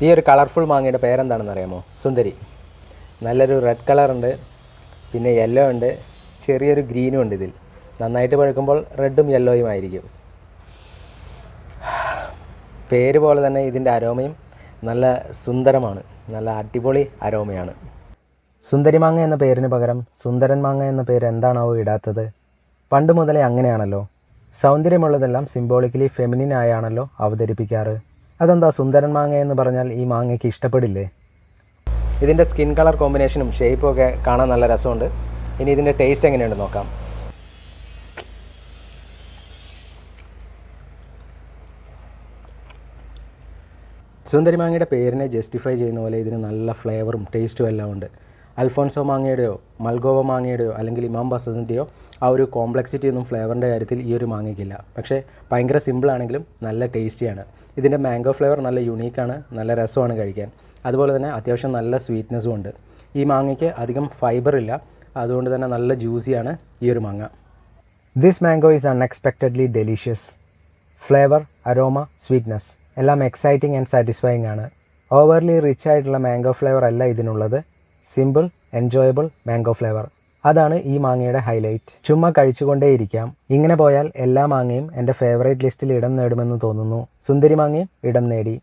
ഈ ഒരു കളർഫുൾ മാങ്ങയുടെ പേരെന്താണെന്ന് അറിയാമോ? സുന്ദരി. നല്ലൊരു റെഡ് കളറുണ്ട്, പിന്നെ യെല്ലോ ഉണ്ട്, ചെറിയൊരു ഗ്രീനും ഉണ്ട്. ഇതിൽ നന്നായിട്ട് പഴുക്കുമ്പോൾ റെഡും യെല്ലോയും ആയിരിക്കും. പേര് പോലെ തന്നെ ഇതിൻ്റെ അരോമയും നല്ല സുന്ദരമാണ്, നല്ല അടിപൊളി അരോമയാണ്. സുന്ദരി മാങ്ങ എന്ന പേരിന് പകരം സുന്ദരൻ മാങ്ങ എന്ന പേര് എന്താണാവോ ഇടാത്തത്? പണ്ട് മുതലേ അങ്ങനെയാണല്ലോ. സൗന്ദര്യമുള്ളതെല്ലാം സിംബോളിക്കലി ഫെമിനിൻ ആയാണല്ലോ അവതരിപ്പിക്കാറ്. അതെന്താ സുന്ദരൻ മാങ്ങ എന്ന് പറഞ്ഞാൽ ഈ മാങ്ങയ്ക്ക് ഇഷ്ടപ്പെടില്ലേ? ഇതിൻ്റെ സ്കിൻ കളർ കോമ്പിനേഷനും ഷേപ്പും ഒക്കെ കാണാൻ നല്ല രസമുണ്ട്. ഇനി ഇതിൻ്റെ ടേസ്റ്റ് എങ്ങനെയുണ്ടെന്ന് നോക്കാം. സുന്ദരി മാങ്ങയുടെ പേരിനെ ജസ്റ്റിഫൈ ചെയ്യുന്ന പോലെ ഇതിന് നല്ല ഫ്ലേവറും ടേസ്റ്റും എല്ലാം ഉണ്ട്. അൽഫോൺസോ മാങ്ങയുടെയോ മൽഗോവ മാങ്ങയുടെയോ അല്ലെങ്കിൽ ഇമാം ബസന്തിൻ്റെയോ ആ ഒരു കോംപ്ലക്സിറ്റി ഒന്നും ഫ്ലേവറിൻ്റെ കാര്യത്തിൽ ഈ ഒരു മാങ്ങയ്ക്കില്ല. പക്ഷേ ഭയങ്കര സിമ്പിളാണെങ്കിലും നല്ല ടേസ്റ്റിയാണ്. ഇതിൻ്റെ മാംഗോ ഫ്ലേവർ നല്ല യുണീക്കാണ്, നല്ല രസമാണ് കഴിക്കാൻ. അതുപോലെ തന്നെ അത്യാവശ്യം നല്ല സ്വീറ്റ്നെസ്സും ഉണ്ട്. ഈ മാങ്ങയ്ക്ക് അധികം ഫൈബർ ഇല്ല, അതുകൊണ്ട് തന്നെ നല്ല ജ്യൂസിയാണ് ഈ ഒരു മാങ്ങ. This mango is unexpectedly delicious. Flavour, aroma, sweetness എല്ലാം എക്സൈറ്റിംഗ് ആൻഡ് സാറ്റിസ്ഫൈയിങ് ആണ്. ഓവർലി റിച്ച് ആയിട്ടുള്ള മാംഗോ ഫ്ലേവർ അല്ല ഇതിനുള്ളത്. സിമ്പിൾ എൻജോയബിൾ മാംഗോ ഫ്ലേവർ, അതാണ് ഈ മാങ്ങയുടെ ഹൈലൈറ്റ്. ചുമ്മാ കഴിച്ചുകൊണ്ടേയിരിക്കാം. ഇങ്ങനെ പോയാൽ എല്ലാ മാങ്ങയും എൻ്റെ ഫേവറേറ്റ് ലിസ്റ്റിൽ ഇടം നേടുമെന്ന് തോന്നുന്നു. സുന്ദരി മാങ്ങയും ഇടം നേടി.